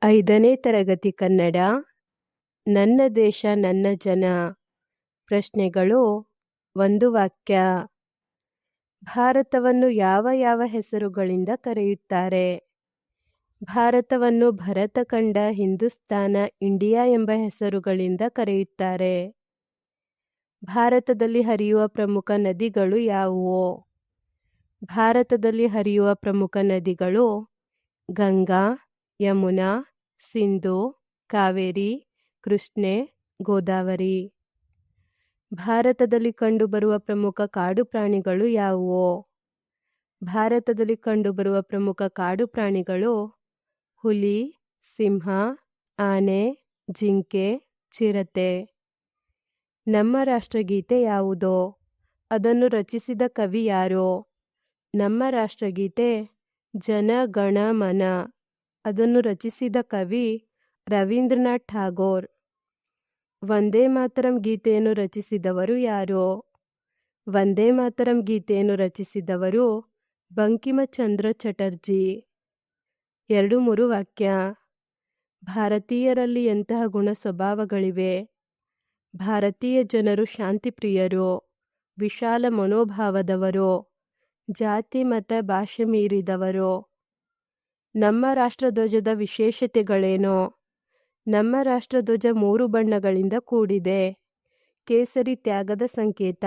5ನೇ ತರಗತಿ ಕನ್ನಡ. ನನ್ನ ದೇಶ ನನ್ನ ಜನ. ಪ್ರಶ್ನೆಗಳು. ಒಂದು ವಾಕ್ಯ. ಭಾರತವನ್ನು ಯಾವ ಯಾವ ಹೆಸರುಗಳಿಂದ ಕರೆಯುತ್ತಾರೆ? ಭಾರತವನ್ನು ಭರತಖಂಡ, ಹಿಂದೂಸ್ತಾನ, ಇಂಡಿಯಾ ಎಂಬ ಹೆಸರುಗಳಿಂದ ಕರೆಯುತ್ತಾರೆ. ಭಾರತದಲ್ಲಿ ಹರಿಯುವ ಪ್ರಮುಖ ನದಿಗಳು ಯಾವುವು? ಭಾರತದಲ್ಲಿ ಹರಿಯುವ ಪ್ರಮುಖ ನದಿಗಳು ಗಂಗಾ, ಯಮುನಾ, ಸಿಂಧು, ಕಾವೇರಿ, ಕೃಷ್ಣೆ, ಗೋದಾವರಿ. ಭಾರತದಲ್ಲಿ ಕಂಡುಬರುವ ಪ್ರಮುಖ ಕಾಡು ಪ್ರಾಣಿಗಳು ಯಾವುವು? ಭಾರತದಲ್ಲಿ ಕಂಡುಬರುವ ಪ್ರಮುಖ ಕಾಡು ಪ್ರಾಣಿಗಳು ಹುಲಿ, ಸಿಂಹ, ಆನೆ, ಜಿಂಕೆ, ಚಿರತೆ. ನಮ್ಮ ರಾಷ್ಟ್ರಗೀತೆ ಯಾವುದು? ಅದನ್ನು ರಚಿಸಿದ ಕವಿ ಯಾರು? ನಮ್ಮ ರಾಷ್ಟ್ರಗೀತೆ ಜನ ಗಣ ಮನ. ಅದನ್ನು ರಚಿಸಿದ ಕವಿ ರವೀಂದ್ರನಾಥ್ ಠಾಗೋರ್. ವಂದೇ ಮಾತರಂ ಗೀತೆಯನ್ನು ರಚಿಸಿದವರು ಯಾರು? ವಂದೇ ಮಾತರಂ ಗೀತೆಯನ್ನು ರಚಿಸಿದವರು ಬಂಕಿಮಚಂದ್ರ ಚಟರ್ಜಿ. 2-3 ವಾಕ್ಯ. ಭಾರತೀಯರಲ್ಲಿ ಎಂತಹ ಗುಣ ಸ್ವಭಾವಗಳಿವೆ? ಭಾರತೀಯ ಜನರು ಶಾಂತಿಪ್ರಿಯರು, ವಿಶಾಲ ಮನೋಭಾವದವರು, ಜಾತಿ ಮತ ಭಾಷೆ ಮೀರಿದವರು. ನಮ್ಮ ರಾಷ್ಟ್ರಧ್ವಜದ ವಿಶೇಷತೆಗಳೇನು? ನಮ್ಮ ರಾಷ್ಟ್ರಧ್ವಜ 3 ಬಣ್ಣಗಳಿಂದ ಕೂಡಿದೆ. ಕೇಸರಿ ತ್ಯಾಗದ ಸಂಕೇತ,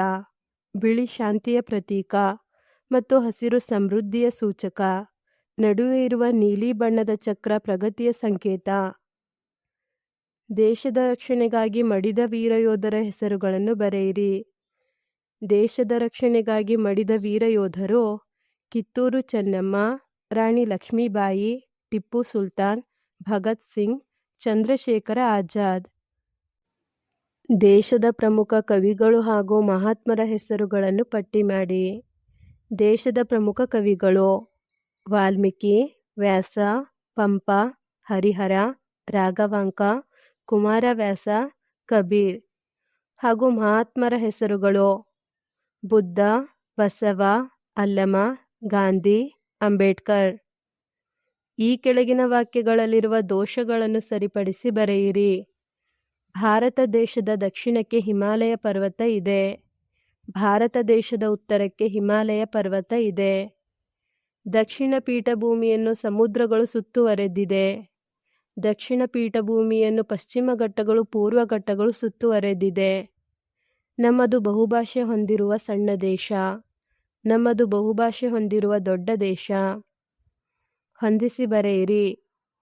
ಬಿಳಿ ಶಾಂತಿಯ ಪ್ರತೀಕ ಮತ್ತು ಹಸಿರು ಸಮೃದ್ಧಿಯ ಸೂಚಕ. ನಡುವೆ ಇರುವ ನೀಲಿ ಬಣ್ಣದ ಚಕ್ರ ಪ್ರಗತಿಯ ಸಂಕೇತ. ದೇಶದ ರಕ್ಷಣೆಗಾಗಿ ಮಡಿದ ವೀರಯೋಧರ ಹೆಸರುಗಳನ್ನು ಬರೆಯಿರಿ. ದೇಶದ ರಕ್ಷಣೆಗಾಗಿ ಮಡಿದ ವೀರಯೋಧರು ಕಿತ್ತೂರು ಚೆನ್ನಮ್ಮ, ರಾಣಿ ಲಕ್ಷ್ಮೀಬಾಯಿ, ಟಿಪ್ಪು ಸುಲ್ತಾನ್, ಭಗತ್ ಸಿಂಗ್, ಚಂದ್ರಶೇಖರ ಆಜಾದ್. ದೇಶದ ಪ್ರಮುಖ ಕವಿಗಳು ಹಾಗೂ ಮಹಾತ್ಮರ ಹೆಸರುಗಳನ್ನು ಪಟ್ಟಿ ಮಾಡಿ. ದೇಶದ ಪ್ರಮುಖ ಕವಿಗಳು ವಾಲ್ಮೀಕಿ, ವ್ಯಾಸ, ಪಂಪ, ಹರಿಹರ, ರಾಘವಾಂಕ, ಕುಮಾರವ್ಯಾಸ, ಕಬೀರ್. ಹಾಗೂ ಮಹಾತ್ಮರ ಹೆಸರುಗಳು ಬುದ್ಧ, ಬಸವ, ಅಲ್ಲಮ, ಗಾಂಧಿ, ಅಂಬೇಡ್ಕರ್. ಈ ಕೆಳಗಿನ ವಾಕ್ಯಗಳಲ್ಲಿರುವ ದೋಷಗಳನ್ನು ಸರಿಪಡಿಸಿ ಬರೆಯಿರಿ. ಭಾರತ ದೇಶದ ದಕ್ಷಿಣಕ್ಕೆ ಹಿಮಾಲಯ ಪರ್ವತ ಇದೆ. ಭಾರತ ದೇಶದ ಉತ್ತರಕ್ಕೆ ಹಿಮಾಲಯ ಪರ್ವತ ಇದೆ. ದಕ್ಷಿಣ ಪೀಠಭೂಮಿಯನ್ನು ಸಮುದ್ರಗಳು ಸುತ್ತುವರೆದಿದೆ. ದಕ್ಷಿಣ ಪೀಠಭೂಮಿಯನ್ನು ಪಶ್ಚಿಮ ಘಟ್ಟಗಳು, ಪೂರ್ವ ಘಟ್ಟಗಳು ಸುತ್ತುವರೆದಿದೆ. ನಮ್ಮದು ಬಹುಭಾಷೆ ಹೊಂದಿರುವ ಸಣ್ಣ ದೇಶ. ನಮ್ಮದು ಬಹುಭಾಷೆ ಹೊಂದಿರುವ ದೊಡ್ಡ ದೇಶ. ಹೊಂದಿಸಿ ಬರೆಯಿರಿ.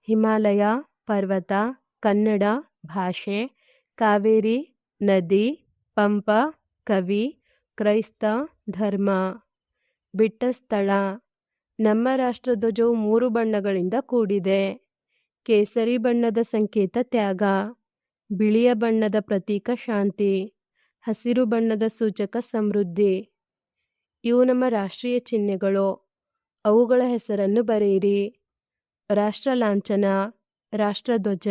ಹಿಮಾಲಯ ಪರ್ವತ, ಕನ್ನಡ ಭಾಷೆ, ಕಾವೇರಿ ನದಿ, ಪಂಪ ಕವಿ, ಕ್ರೈಸ್ತ ಧರ್ಮ. ಬಿಟ್ಟ ಸ್ಥಳ. ನಮ್ಮ ರಾಷ್ಟ್ರಧ್ವಜವು 3 ಬಣ್ಣಗಳಿಂದ ಕೂಡಿದೆ. ಕೇಸರಿ ಬಣ್ಣದ ಸಂಕೇತ ತ್ಯಾಗ, ಬಿಳಿಯ ಬಣ್ಣದ ಪ್ರತೀಕ ಶಾಂತಿ, ಹಸಿರು ಬಣ್ಣದ ಸೂಚಕ ಸಮೃದ್ಧಿ. ಇವು ನಮ್ಮ ರಾಷ್ಟ್ರೀಯ ಚಿಹ್ನೆಗಳು. ಅವುಗಳ ಹೆಸರನ್ನು ಬರೆಯಿರಿ. ರಾಷ್ಟ್ರ ಲಾಂಛನ, ರಾಷ್ಟ್ರಧ್ವಜ,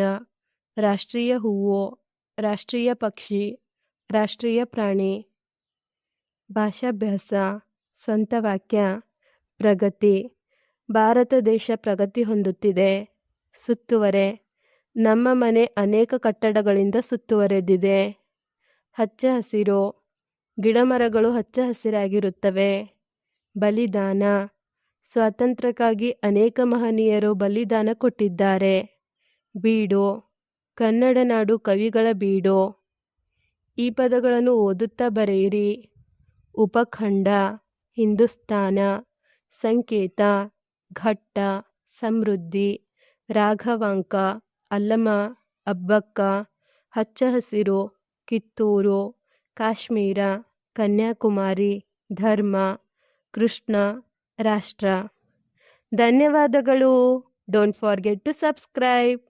ರಾಷ್ಟ್ರೀಯ ಹೂವು, ರಾಷ್ಟ್ರೀಯ ಪಕ್ಷಿ, ರಾಷ್ಟ್ರೀಯ ಪ್ರಾಣಿ. ಭಾಷಾಭ್ಯಾಸ. ಸ್ವಂತ ವಾಕ್ಯ. ಪ್ರಗತಿ. ಭಾರತ ದೇಶ ಪ್ರಗತಿ ಹೊಂದುತ್ತಿದೆ. ಸುತ್ತುವರೆ. ನಮ್ಮ ಮನೆ ಅನೇಕ ಕಟ್ಟಡಗಳಿಂದ ಸುತ್ತುವರೆದಿದೆ. ಹಚ್ಚ ಹಸಿರು. ಗಿಡಮರಗಳು ಹಚ್ಚ ಹಸಿರಾಗಿರುತ್ತವೆ. ಬಲಿದಾನ. ಸ್ವಾತಂತ್ರ್ಯಕ್ಕಾಗಿ ಅನೇಕ ಮಹನೀಯರು ಬಲಿದಾನ ಕೊಟ್ಟಿದ್ದಾರೆ. ಬೀಡು. ಕನ್ನಡ ನಾಡು ಕವಿಗಳ ಬೀಡು. ಈ ಪದಗಳನ್ನು ಓದುತ್ತಾ ಬರೆಯಿರಿ. ಉಪಖಂಡ, ಹಿಂದೂಸ್ತಾನ, ಸಂಕೇತ, ಘಟ್ಟ, ಸಮೃದ್ಧಿ, ರಾಘವಾಂಕ, ಅಲ್ಲಮ, ಅಬ್ಬಕ್ಕ, ಹಚ್ಚ ಹಸಿರು, ಕಿತ್ತೂರು, ಕಾಶ್ಮೀರ, ಕನ್ಯಾಕುಮಾರಿ, ಧರ್ಮ, ಕೃಷ್ಣ, ರಾಷ್ಟ್ರ. ಧನ್ಯವಾದಗಳು. Don't forget to subscribe.